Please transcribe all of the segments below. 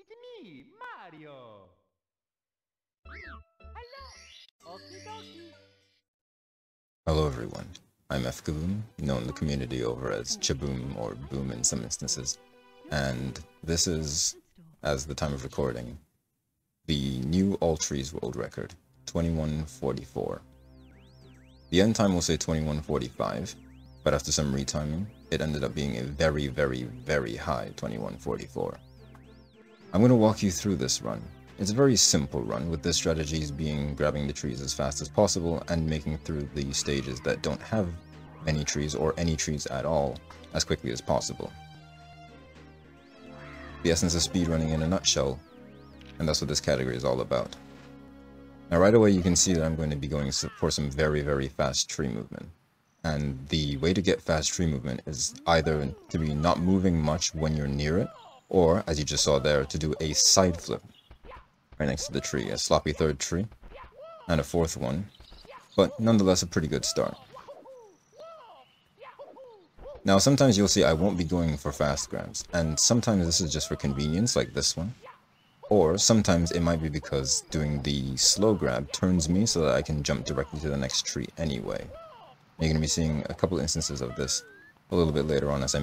me, Mario. Hello. Okie dokie. Hello everyone, I'm F-Kaboom, known in the community over as Chaboom or Boom in some instances, and this is, as the time of recording, the new All Trees World Record, 2144. The end time will say 2145, but after some retiming, it ended up being a very, very, very high 2144. I'm going to walk you through this run. It's a very simple run, with the strategies being grabbing the trees as fast as possible and making through the stages that don't have many trees or any trees at all as quickly as possible. The essence of speedrunning in a nutshell, and that's what this category is all about. Now right away you can see that I'm going to be going for some very, very fast tree movement. And the way to get fast tree movement is either to be not moving much when you're near it, or, as you just saw there, to do a side flip right next to the tree, a sloppy third tree, and a fourth one, but nonetheless a pretty good start. Now sometimes you'll see I won't be going for fast grabs, and sometimes this is just for convenience, like this one, or sometimes it might be because doing the slow grab turns me so that I can jump directly to the next tree anyway. You're going to be seeing a couple instances of this a little bit later on as I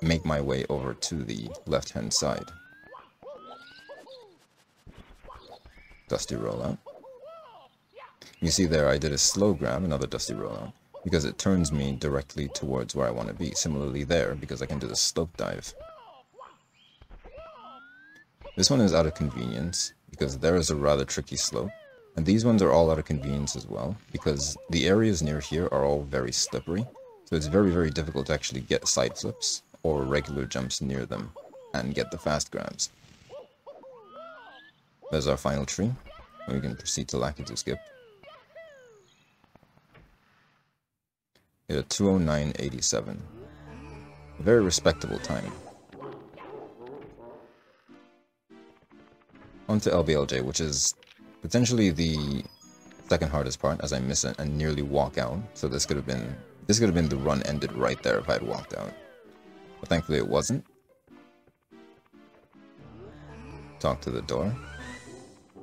make my way over to the left-hand side. Dusty rollout. You see there I did a slow grab, another dusty rollout, because it turns me directly towards where I want to be. Similarly there, because I can do the slope dive. This one is out of convenience, because there is a rather tricky slope, and these ones are all out of convenience as well, because the areas near here are all very slippery, so it's very, very difficult to actually get side flips or regular jumps near them and get the fast grabs. There's our final tree, and we can proceed to Lakitu skip. Hit a 209.87. A very respectable time. On to LBLJ, which is potentially the second hardest part, as I miss it and nearly walk out. So this could have been the run ended right there if I had walked out. But thankfully it wasn't. Talk to the door.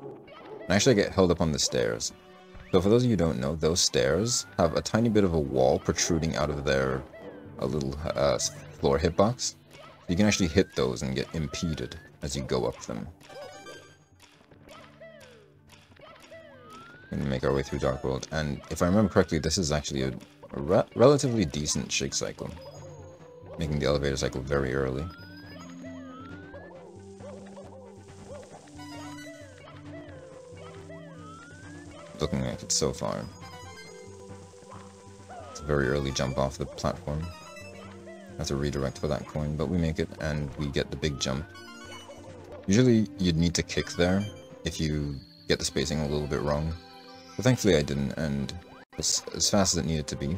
And actually I get held up on the stairs. So for those of you who don't know, those stairs have a tiny bit of a wall protruding out of their little floor hitbox. You can actually hit those and get impeded as you go up them. We're going to make our way through Dark World, and if I remember correctly, this is actually a relatively decent shake cycle, making the elevator cycle very early. Looking like it so far. It's a very early jump off the platform. Have to redirect for that coin, but we make it and we get the big jump. Usually you'd need to kick there if you get the spacing a little bit wrong, but thankfully I didn't, and it's as fast as it needed to be.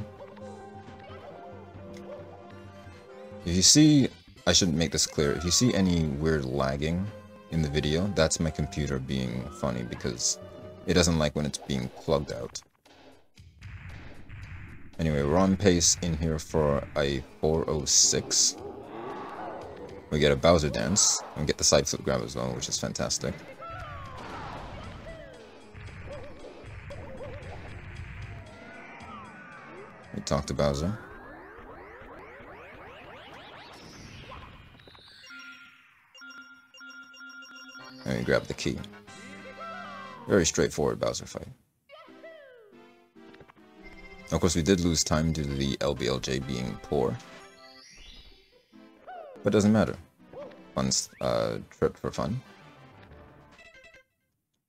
If you see, I should make this clear, if you see any weird lagging in the video, that's my computer being funny because it doesn't like when it's being plugged out. Anyway, we're on pace in here for a 406. We get a Bowser dance, and get the side flip grab as well, which is fantastic. We talk to Bowser. And we grab the key. Very straightforward Bowser fight. Of course, we did lose time due to the LBLJ being poor. But it doesn't matter. Fun trip for fun.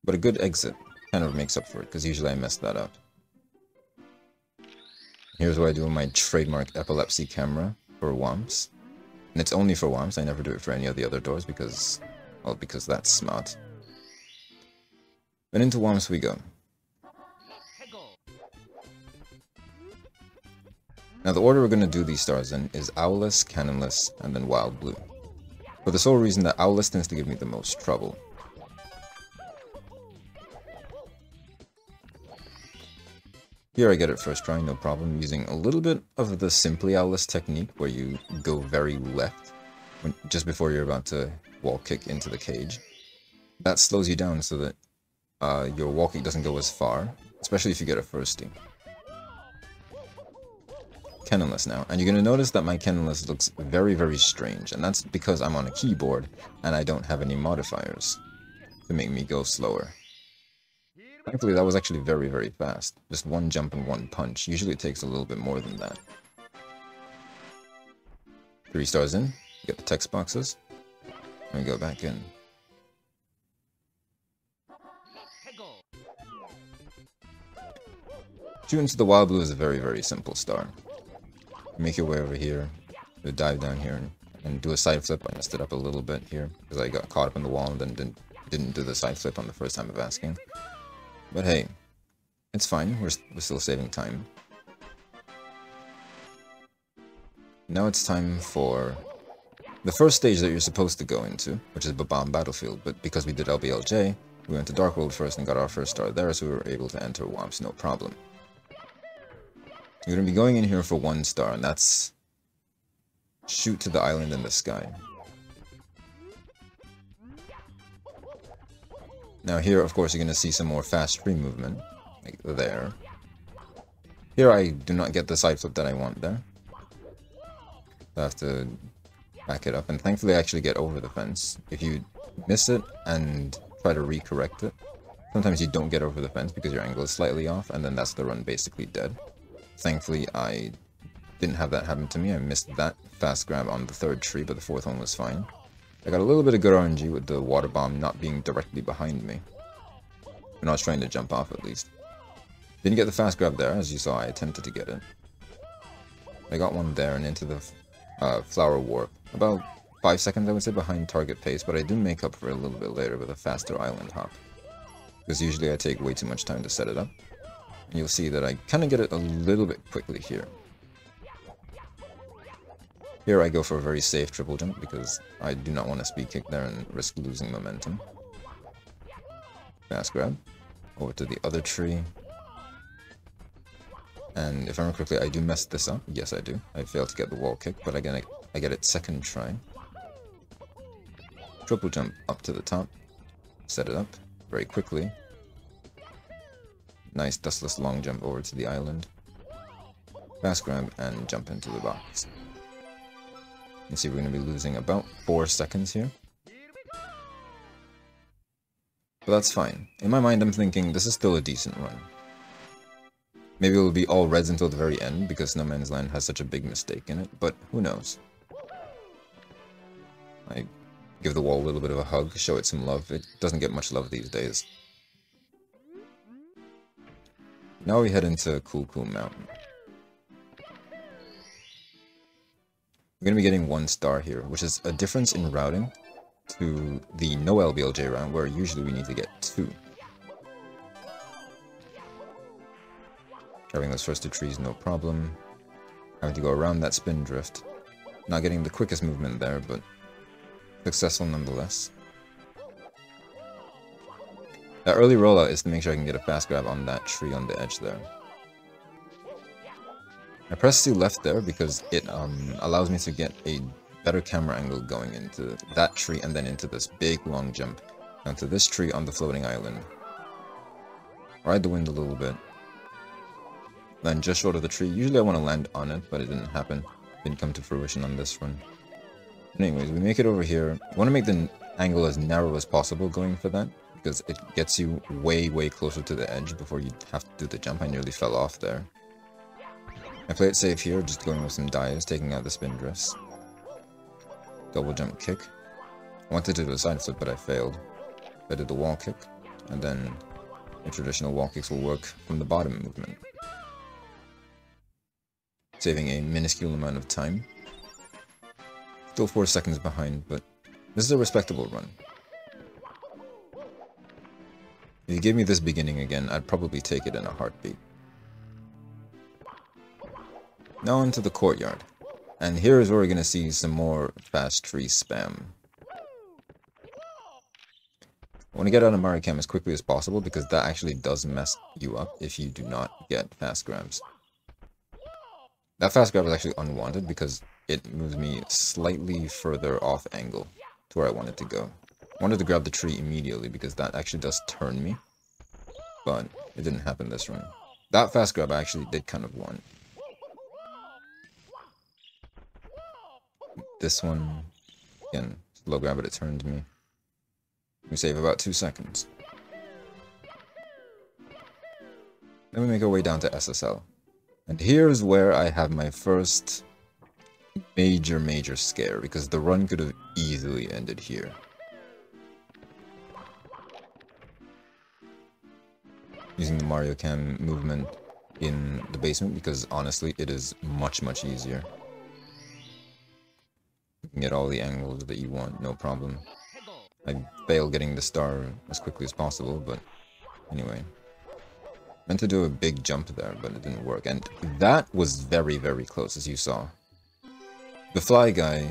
But a good exit kind of makes up for it, because usually I mess that up. Here's what I do with my trademark epilepsy camera for Womps. And it's only for Womps, I never do it for any of the other doors because, well, because that's smart. And into Womps we go. Now the order we're going to do these stars in is Owless, Cannonless, and then Wild Blue. For the sole reason that Owless tends to give me the most trouble. Here I get it first try, no problem, using a little bit of the Simply Owless technique where you go very left just before you're about to wall kick into the cage. That slows you down so that your wall kick doesn't go as far, especially if you get a firstie. Kenneless now, and you're going to notice that my Kenneless looks very, very strange, and that's because I'm on a keyboard and I don't have any modifiers to make me go slower. Thankfully, that was actually very, very fast. Just one jump and one punch. Usually it takes a little bit more than that. 3 stars in, get the text boxes, and we go back in. Shooting to the Wild Blue is a very, very simple star. Make your way over here, do a dive down here, and do a side flip. I messed it up a little bit here, because I got caught up in the wall and then didn't do the side flip on the first time of asking. But hey, it's fine, we're still saving time. Now it's time for the first stage that you're supposed to go into, which is Bob-omb Battlefield, but because we did LBLJ, we went to Dark World first and got our first star there, so we were able to enter WAPS no problem. You're going to be going in here for 1 star, and that's shoot to the island in the sky. Now here, of course, you're going to see some more fast tree movement, like there. Here I do not get the side flip that I want there. I have to back it up, and thankfully I actually get over the fence. If you miss it and try to recorrect it, sometimes you don't get over the fence because your angle is slightly off, and then that's the run basically dead. Thankfully, I didn't have that happen to me. I missed that fast grab on the 3rd tree, but the 4th one was fine. I got a little bit of good RNG with the water bomb not being directly behind me. When I was trying to jump off, at least. Didn't get the fast grab there. As you saw, I attempted to get it. I got one there and into the flower warp. About 5 seconds, I would say, behind target pace, but I do make up for it a little bit later with a faster island hop. Because usually I take way too much time to set it up. And you'll see that I kind of get it a little bit quickly here. Here I go for a very safe triple jump because I do not want to speed kick there and risk losing momentum. Fast grab. Over to the other tree. And if I remember correctly, I do mess this up. Yes, I do. I failed to get the wall kick, but again, I get it 2nd try. Triple jump up to the top. Set it up very quickly. Nice dustless long jump over to the island. Fast grab and jump into the box. You see we're going to be losing about 4 seconds here. But that's fine. In my mind I'm thinking this is still a decent run. Maybe it'll be all reds until the very end because No Man's Land has such a big mistake in it, but who knows. I give the wall a little bit of a hug, show it some love. It doesn't get much love these days. Now we head into Cool Cool Mountain. We're going to be getting 1 star here, which is a difference in routing to the no LBLJ round, where usually we need to get 2. Carrying those first 2 trees, no problem. Having to go around that spin drift. Not getting the quickest movement there, but successful nonetheless. That early rollout is to make sure I can get a fast grab on that tree on the edge there. I press C left there because it allows me to get a better camera angle going into that tree and then into this big long jump onto this tree on the floating island. Ride the wind a little bit. Land just short of the tree. Usually I want to land on it, but it didn't happen. Didn't come to fruition on this run. But anyways, we make it over here. I want to make the angle as narrow as possible going for that, because it gets you way, way closer to the edge before you have to do the jump. I nearly fell off there. I play it safe here, just going with some dives, taking out the spin drifts. Double jump kick. I wanted to do a side flip, but I failed. I did the wall kick, and then the traditional wall kicks will work from the bottom movement. Saving a minuscule amount of time. Still 4 seconds behind, but this is a respectable run. If you gave me this beginning again, I'd probably take it in a heartbeat. Now into the courtyard. And here is where we're going to see some more fast tree spam. I want to get out of Maricam as quickly as possible because that actually does mess you up if you do not get fast grabs. That fast grab is actually unwanted because it moves me slightly further off angle to where I wanted to go. I wanted to grab the tree immediately because that actually does turn me, but it didn't happen this run. That fast grab I actually did kind of want. This one, again, slow grab, but it turned me. We save about 2 seconds. Then we make our way down to SSL. And here's where I have my first major scare, because the run could have easily ended here. Using the Mario Cam movement in the basement, because honestly it is much easier. You can get all the angles that you want, no problem. I fail getting the star as quickly as possible, but anyway. Meant to do a big jump there, but it didn't work, and that was very close, as you saw. The fly guy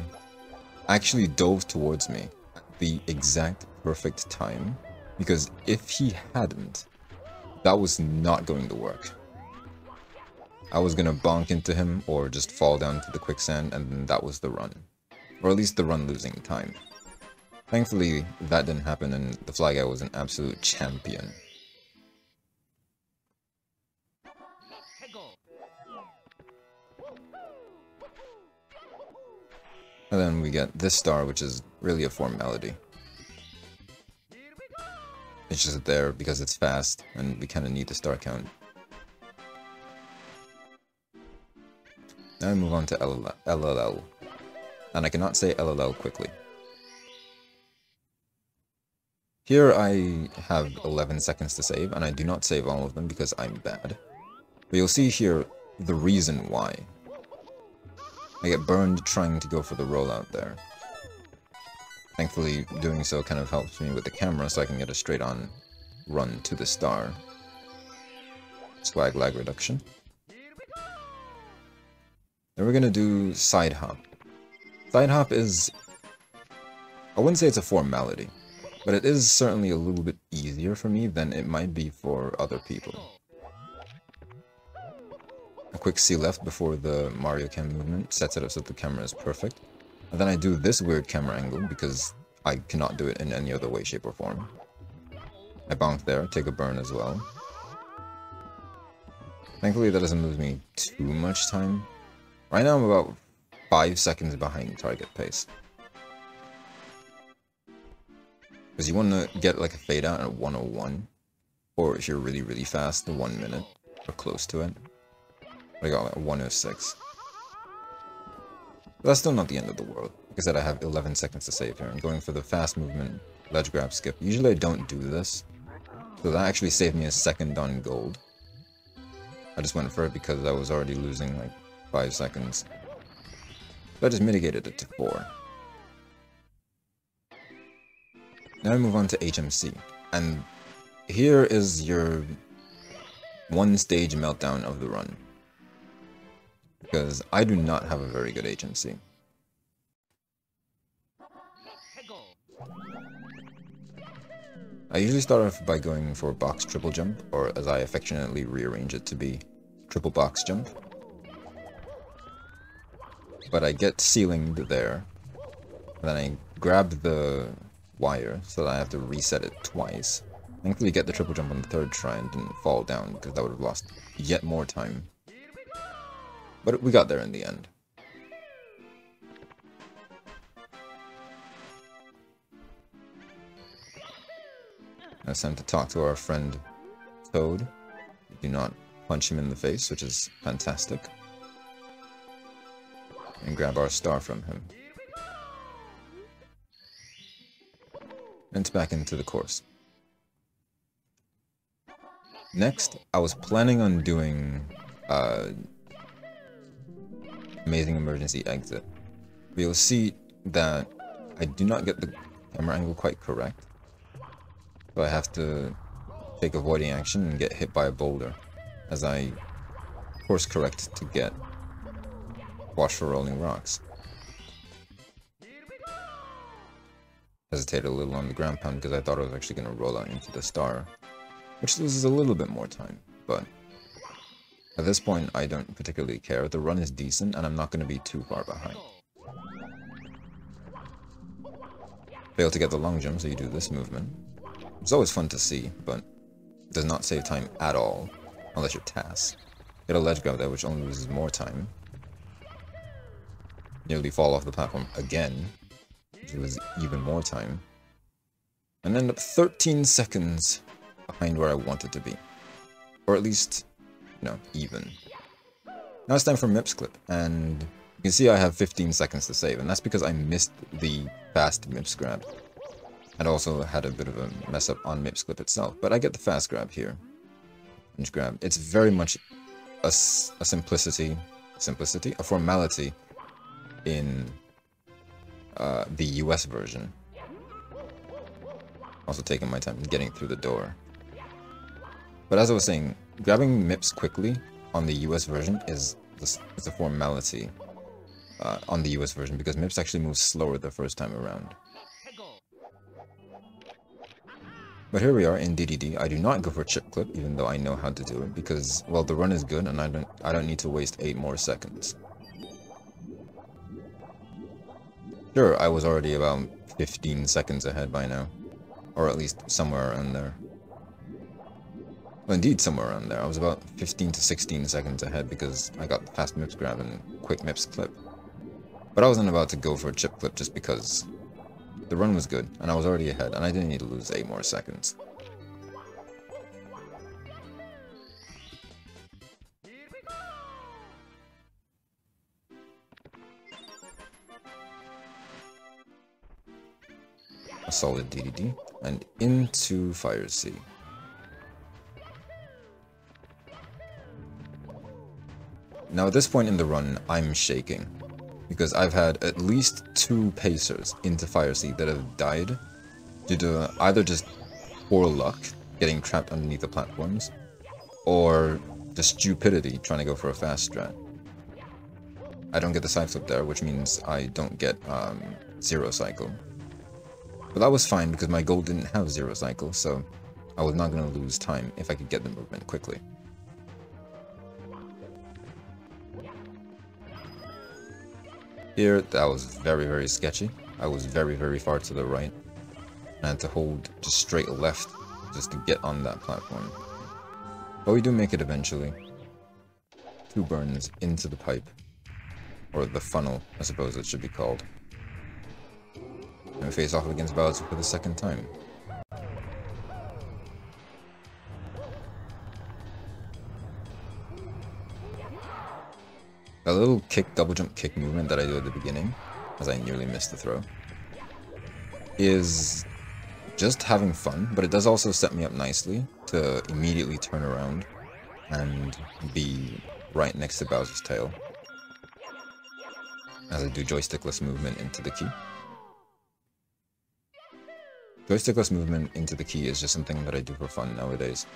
actually dove towards me at the exact perfect time, because if he hadn't, that was not going to work. I was gonna bonk into him or just fall down to the quicksand, and then that was the run. Or at least the run losing time. Thankfully, that didn't happen, and the fly guy was an absolute champion. And then we get this star, which is really a formality. It's just there because it's fast, and we kind of need the star count. Now we move on to LLL. And I cannot say LLL quickly. Here I have 11 seconds to save, and I do not save all of them because I'm bad. But you'll see here the reason why. I get burned trying to go for the rollout there. Thankfully, doing so kind of helps me with the camera so I can get a straight-on run to the star. Swag lag reduction. Then we're gonna do side hop. Side hop is... I wouldn't say it's a formality, but it is certainly a little bit easier for me than it might be for other people. A quick C left before the Mario Cam movement sets it up so the camera is perfect. And then I do this weird camera angle because I cannot do it in any other way, shape, or form. I bonk there, take a burn as well. Thankfully that doesn't lose me too much time. Right now I'm about 5 seconds behind target pace. Because you want to get like a fade out at 101. Or if you're really fast, 1 minute. Or close to it. I got like 106. But that's still not the end of the world. Like I said, I have 11 seconds to save here. I'm going for the fast movement ledge grab skip. Usually I don't do this. So that actually saved me a second on gold. I just went for it because I was already losing like 5 seconds. So I just mitigated it to 4. Now I move on to HMC. And here is your one stage meltdown of the run. Because I do not have a very good HMC. I usually start off by going for box triple jump, or as I affectionately rearrange it to be, triple box jump. But I get ceilinged there, then I grab the wire so that I have to reset it twice. Thankfully get the triple jump on the third try and didn't fall down, because that would have lost yet more time. But we got there in the end. Now it's time to talk to our friend Toad. We do not punch him in the face, which is fantastic. And grab our star from him. And it's back into the course. Next, I was planning on doing Amazing Emergency Exit. But you'll see that I do not get the camera angle quite correct. So I have to take avoiding action and get hit by a boulder as I course correct to get watch for rolling rocks. Hesitated a little on the ground pound because I thought I was actually going to roll out into the star, which loses a little bit more time, but At this point, I don't particularly care. The run is decent, and I'm not going to be too far behind. Fail to get the long jump, so you do this movement. It's always fun to see, but does not save time at all, unless you're TAS. Get a ledge grab there, which only loses more time. Nearly fall off the platform again, which was even more time. And end up 13 seconds behind where I wanted to be. Or at least, even. Now it's time for Mips clip, and you can see I have 15 seconds to save, and that's because I missed the fast Mips grab. And also had a bit of a mess up on Mips clip itself, but I get the fast grab here. Punch grab. It's very much a formality in the US version. Also taking my time getting through the door. But as I was saying, grabbing Mips quickly on the US version is a formality on the US version, because Mips actually moves slower the first time around. But here we are in DDD. I do not go for chip clip, even though I know how to do it, because, well, the run is good and I don't need to waste 8 more seconds. Sure, I was already about 15 seconds ahead by now, or at least somewhere around there. Well, indeed, somewhere around there. I was about 15 to 16 seconds ahead because I got the fast Mips grab and quick Mips clip. But I wasn't about to go for a chip clip just because the run was good, and I was already ahead, and I didn't need to lose 8 more seconds. A solid DDD, and into Fire Sea. Now at this point in the run, I'm shaking, because I've had at least 2 pacers into Fire Sea that have died due to either just poor luck, getting trapped underneath the platforms, or just stupidity trying to go for a fast strat. I don't get the side flip there, which means I don't get zero cycle. But that was fine because my goal didn't have zero cycle, so I was not going to lose time if I could get the movement quickly. Here, that was very, very sketchy. I was very, very far to the right. And I had to hold just straight left just to get on that platform. But we do make it eventually. 2 burns into the pipe. Or the funnel, I suppose it should be called. And we face off against Bowser for the 2nd time. A little kick, double jump kick movement that I do at the beginning, as I nearly missed the throw, is just having fun, but it does also set me up nicely to immediately turn around and be right next to Bowser's tail, as I do joystickless movement into the key. Joystickless movement into the key is just something that I do for fun nowadays.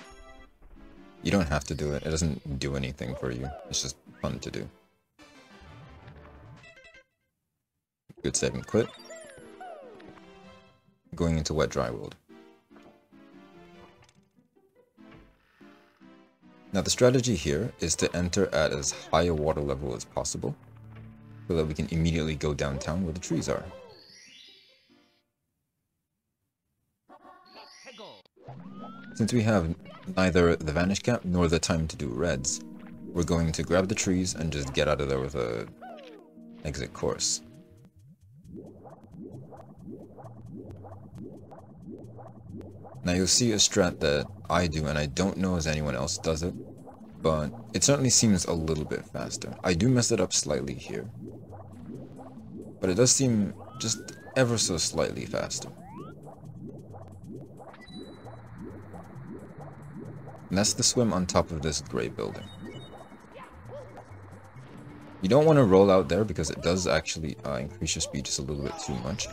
You don't have to do it, it doesn't do anything for you, it's just fun to do. Good save and quit. Going into Wet Dry World. Now the strategy here is to enter at as high a water level as possible, so that we can immediately go downtown where the trees are. Since we have neither the Vanish Cap nor the time to do reds, we're going to grab the trees and just get out of there with a exit course. Now you'll see a strat that I do, and I don't know if anyone else does it, but it certainly seems a little bit faster. I do mess it up slightly here, but it does seem just ever so slightly faster. And that's the swim on top of this gray building. You don't want to roll out there because it does actually increase your speed just a little bit too much.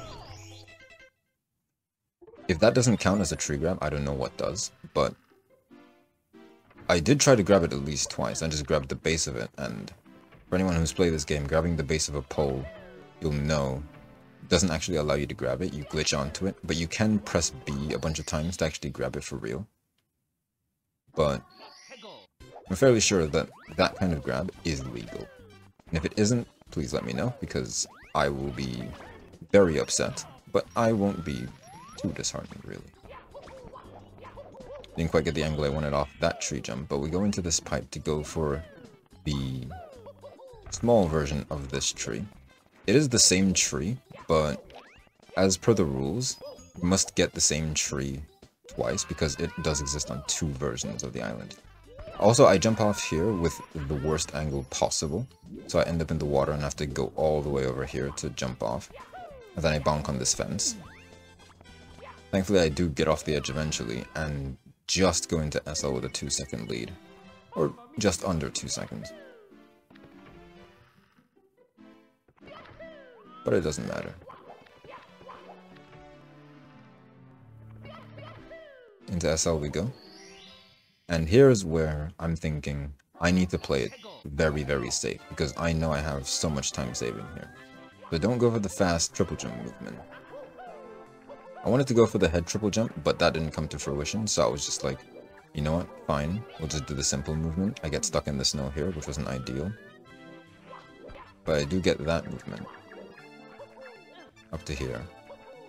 If that doesn't count as a tree grab, I don't know what does, but I did try to grab it at least twice. I just grabbed the base of it, and for anyone who's played this game, grabbing the base of a pole, you'll know, doesn't actually allow you to grab it. You glitch onto it, but you can press B a bunch of times to actually grab it for real. But I'm fairly sure that that kind of grab is legal. And if it isn't, please let me know, because I will be very upset, but I won't be too disheartened, really. Didn't quite get the angle I wanted off that tree jump, but we go into this pipe to go for the small version of this tree. It is the same tree, but as per the rules, you must get the same tree twice, because it does exist on 2 versions of the island. Also, I jump off here with the worst angle possible, so I end up in the water and have to go all the way over here to jump off, and then I bonk on this fence. Thankfully, I do get off the edge eventually, and just go into SL with a 2-second lead, or just under 2 seconds. But it doesn't matter. Into SL we go. And here's where I'm thinking I need to play it very, very safe, because I know I have so much time saving here. So don't go for the fast triple jump movement. I wanted to go for the head triple jump, but that didn't come to fruition, so I was just like, you know what, fine, we'll just do the simple movement. I get stuck in the snow here, which wasn't ideal. But I do get that movement. Up to here.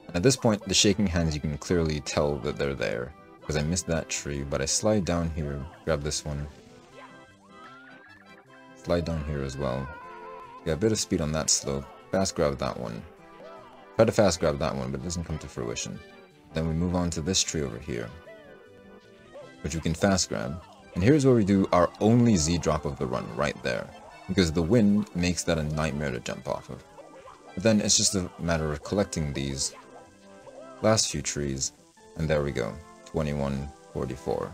And at this point, the shaking hands, you can clearly tell that they're there. Because I missed that tree, but I slide down here, grab this one. Slide down here as well. Got a bit of speed on that slope. Fast grab that one. Try to fast grab that one, but it doesn't come to fruition. Then we move on to this tree over here, which we can fast grab. And here's where we do our only Z drop of the run, right there. Because the wind makes that a nightmare to jump off of. But then it's just a matter of collecting these last few trees, and there we go. 2144.